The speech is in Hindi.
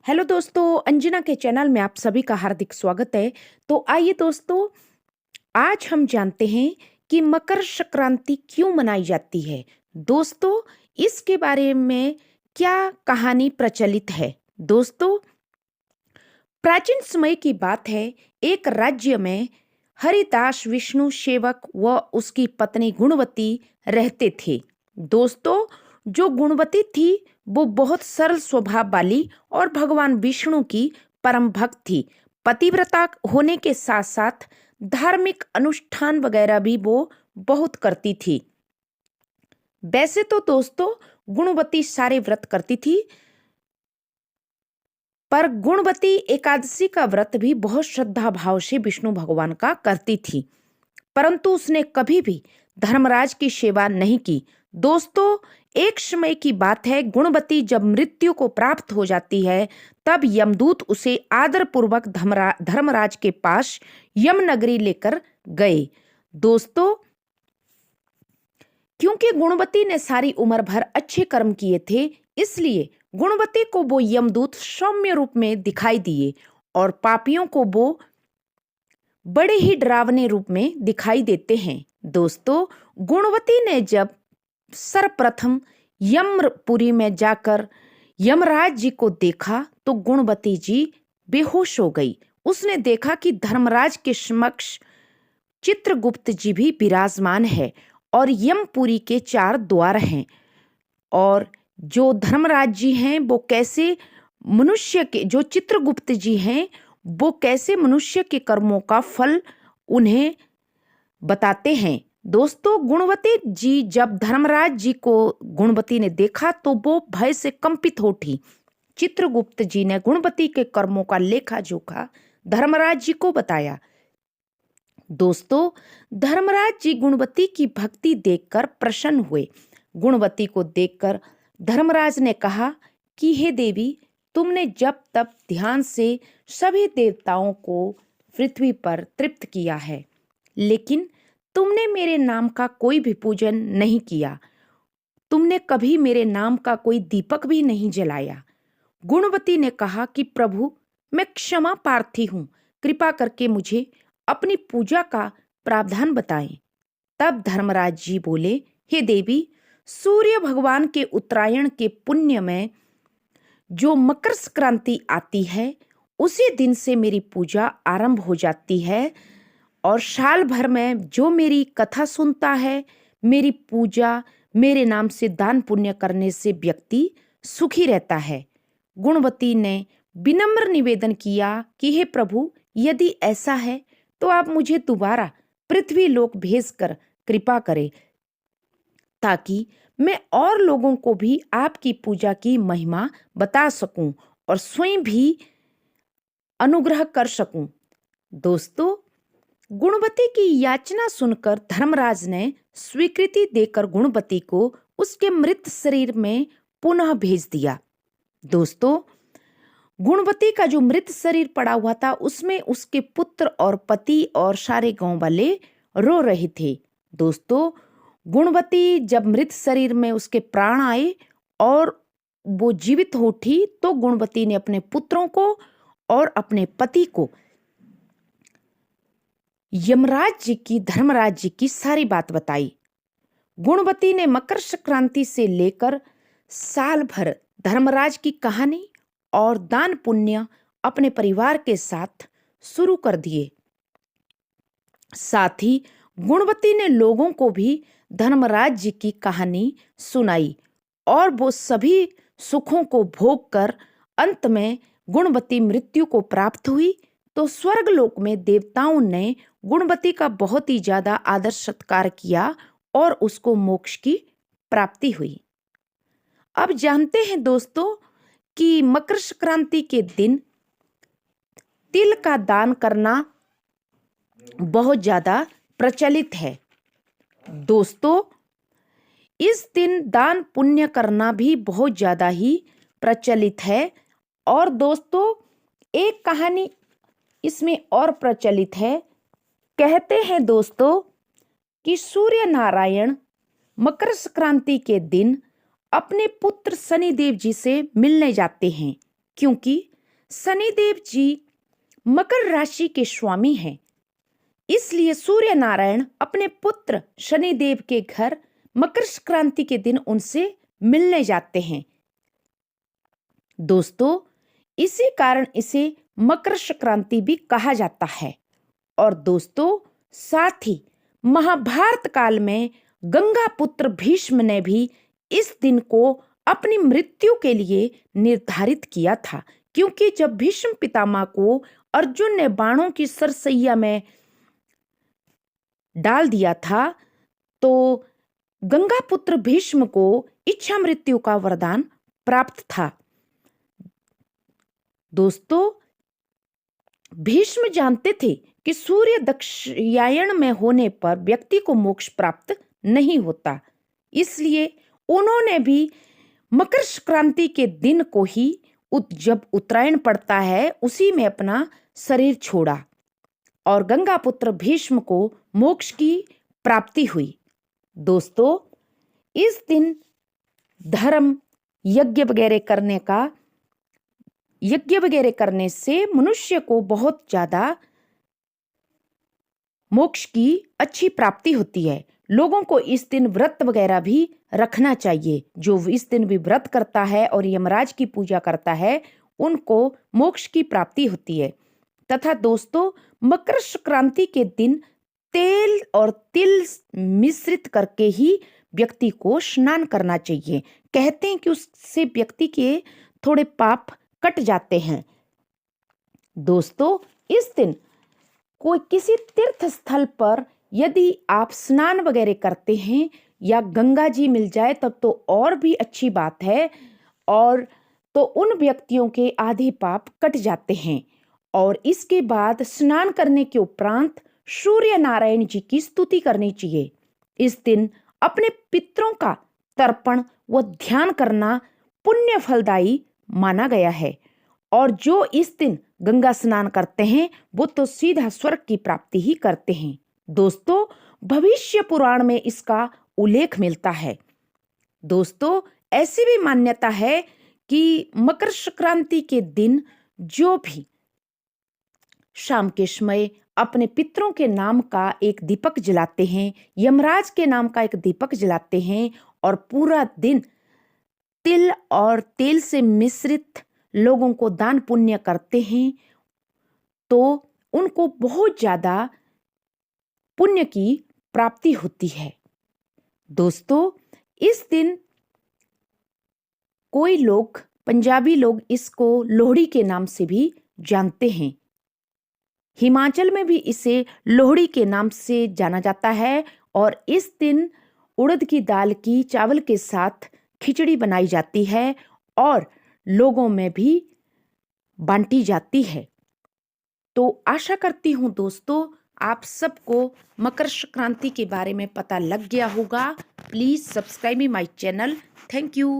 हेलो दोस्तों, अंजना के चैनल में आप सभी का हार्दिक स्वागत है। तो आइए दोस्तों, आज हम जानते हैं कि मकर संक्रांति क्यों मनाई जाती है। दोस्तों, इसके बारे में क्या कहानी प्रचलित है। दोस्तों, प्राचीन समय की बात है। एक राज्य में हरिदास विष्णु सेवक व उसकी पत्नी गुणवती रहते थे। दोस्तों, जो गुणवती थी वो बहुत सरल स्वभाव वाली और भगवान विष्णु की परम भक्त थी। पतिव्रता होने के साथ साथ धार्मिक अनुष्ठान वगैरह भी वो बहुत करती थी। वैसे तो दोस्तों, गुणवती सारे व्रत करती थी, पर गुणवती एकादशी का व्रत भी बहुत श्रद्धा भाव से विष्णु भगवान का करती थी, परंतु उसने कभी भी धर्मराज की सेवा नहीं की। दोस्तों, एक समय की बात है, गुणवती जब मृत्यु को प्राप्त हो जाती है तब यमदूत उसे आदर पूर्वक धर्मराज के पास यमनगरी लेकर गए। दोस्तों, क्योंकि गुणवती ने सारी उम्र भर अच्छे कर्म किए थे, इसलिए गुणवती को वो यमदूत सौम्य रूप में दिखाई दिए और पापियों को वो बड़े ही डरावने रूप में दिखाई देते हैं। दोस्तों, गुणवती ने जब सर्वप्रथम यमपुरी में जाकर यमराज जी को देखा तो गुणवती जी बेहोश हो गई। उसने देखा कि धर्मराज के समक्ष चित्रगुप्त जी भी विराजमान है और यमपुरी के 4 द्वार हैं, और जो धर्मराज जी हैं वो कैसे मनुष्य के, जो चित्रगुप्त जी हैं वो कैसे मनुष्य के कर्मों का फल उन्हें बताते हैं। दोस्तों, गुणवती जी जब धर्मराज जी को गुणवती ने देखा तो वो भय से कंपित हो उठी। चित्रगुप्त जी ने गुणवती के कर्मों का लेखा जोखा धर्मराज जी को बताया। दोस्तों, धर्मराज जी गुणवती की भक्ति देखकर प्रसन्न हुए। गुणवती को देखकर धर्मराज ने कहा कि हे देवी, तुमने जब तब ध्यान से सभी देवताओं को पृथ्वी पर तृप्त किया है, लेकिन तुमने मेरे नाम का कोई भी पूजन नहीं किया। तुमने कभी मेरे नाम का कोई दीपक भी नहीं जलाया। गुणवती ने कहा कि प्रभु, मैं क्षमा प्रार्थी हूँ, कृपा करके मुझे अपनी पूजा का प्रावधान बताएं। तब धर्मराज जी बोले, हे देवी, सूर्य भगवान के उत्तरायण के पुण्य में जो मकर संक्रांति आती है, उसी दिन से मेरी पूजा आरंभ हो जाती है, और साल भर में जो मेरी कथा सुनता है, मेरी पूजा, मेरे नाम से दान पुण्य करने से व्यक्ति सुखी रहता है। गुणवती ने विनम्र निवेदन किया कि हे प्रभु, यदि ऐसा है तो आप मुझे दोबारा पृथ्वी लोक भेजकर कृपा करें, ताकि मैं और लोगों को भी आपकी पूजा की महिमा बता सकूं और स्वयं भी अनुग्रह कर सकूं। दोस्तों, गुणवती की याचना सुनकर धर्मराज ने स्वीकृति देकर गुणवती को उसके मृत शरीर में पुनः भेज दिया। दोस्तों, गुणवती का जो मृत शरीर पड़ा हुआ था उसमें उसके पुत्र और पति और सारे गांव वाले रो रहे थे। दोस्तों, गुणवती जब मृत शरीर में उसके प्राण आए और वो जीवित हो उठी तो गुणवती ने अपने पुत्रों को और अपने पति को यमराज जी की, धर्मराज जी की सारी बात बताई। गुणवती ने मकर संक्रांति से लेकर साल भर धर्मराज की कहानी और दान पुण्य अपने परिवार के साथ शुरू कर दिए। साथ ही गुणवती ने लोगों को भी धर्मराज जी की कहानी सुनाई और वो सभी सुखों को भोग कर अंत में गुणवती मृत्यु को प्राप्त हुई तो स्वर्गलोक में देवताओं ने गुणवती का बहुत ही ज्यादा आदर सत्कार किया और उसको मोक्ष की प्राप्ति हुई। अब जानते हैं दोस्तों कि मकर संक्रांति के दिन तिल का दान करना बहुत ज्यादा प्रचलित है। दोस्तों, इस दिन दान पुण्य करना भी बहुत ज्यादा ही प्रचलित है। और दोस्तों, एक कहानी इसमें और प्रचलित है। कहते हैं दोस्तों कि सूर्य नारायण मकर संक्रांति के दिन अपने पुत्र शनिदेव जी से मिलने जाते हैं, क्योंकि शनिदेव जी मकर राशि के स्वामी हैं, इसलिए सूर्य नारायण अपने पुत्र शनिदेव के घर मकर संक्रांति के दिन उनसे मिलने जाते हैं। दोस्तों, इसी कारण इसे मकर संक्रांति भी कहा जाता है। और दोस्तों, साथ ही महाभारत काल में गंगा पुत्र भीष्म ने भी इस दिन को अपनी मृत्यु के लिए निर्धारित किया था, क्योंकि जब भीष्म पितामह को अर्जुन ने बाणों की सरसैया में डाल दिया था, तो गंगा पुत्र भीष्म को इच्छा मृत्यु का वरदान प्राप्त था। दोस्तों, भीष्म जानते थे कि सूर्य दक्षिणायन में होने पर व्यक्ति को मोक्ष प्राप्त नहीं होता, इसलिए उन्होंने भी मकर संक्रांति के दिन को ही जब उत्तरायण पड़ता है उसी में अपना शरीर छोड़ा और गंगा पुत्र भीष्म को मोक्ष की प्राप्ति हुई। दोस्तों, इस दिन धर्म यज्ञ वगैरह करने से मनुष्य को बहुत ज्यादा मोक्ष की अच्छी प्राप्ति होती है। लोगों को इस दिन व्रत वगैरह भी रखना चाहिए। जो इस दिन भी व्रत करता है और यमराज की पूजा करता है, उनको मोक्ष की प्राप्ति होती है। तथा दोस्तों, मकर संक्रांति के दिन तेल और तिल मिश्रित करके ही व्यक्ति को स्नान करना चाहिए। कहते हैं कि उससे व्यक्ति के थोड़े पाप कट जाते हैं। दोस्तों, इस दिन कोई किसी तीर्थ स्थल पर यदि आप स्नान वगैरह करते हैं या गंगा जी मिल जाए तब तो और भी अच्छी बात है, और तो उन व्यक्तियों के आधे पाप कट जाते हैं। और इसके बाद स्नान करने के उपरांत सूर्य नारायण जी की स्तुति करनी चाहिए। इस दिन अपने पितरों का तर्पण व ध्यान करना पुण्य फलदायी माना गया है, और जो इस दिन गंगा स्नान करते हैं वो तो सीधा स्वर्ग की प्राप्ति ही करते हैं। दोस्तों, भविष्य पुराण में इसका उल्लेख मिलता है। दोस्तों, ऐसी भी मान्यता है कि मकर संक्रांति के दिन जो भी शाम के समय अपने पितरों के नाम का एक दीपक जलाते हैं, यमराज के नाम का एक दीपक जलाते हैं और पूरा दिन तिल और तेल से मिश्रित लोगों को दान पुण्य करते हैं, तो उनको बहुत ज्यादा पुण्य की प्राप्ति होती है। दोस्तों, इस दिन कोई लोग, पंजाबी लोग इसको लोहड़ी के नाम से भी जानते हैं। हिमाचल में भी इसे लोहड़ी के नाम से जाना जाता है, और इस दिन उड़द की दाल की चावल के साथ खिचड़ी बनाई जाती है और लोगों में भी बांटी जाती है। तो आशा करती हूँ दोस्तों, आप सबको मकर संक्रांति के बारे में पता लग गया होगा। Please subscribe my channel. Thank you.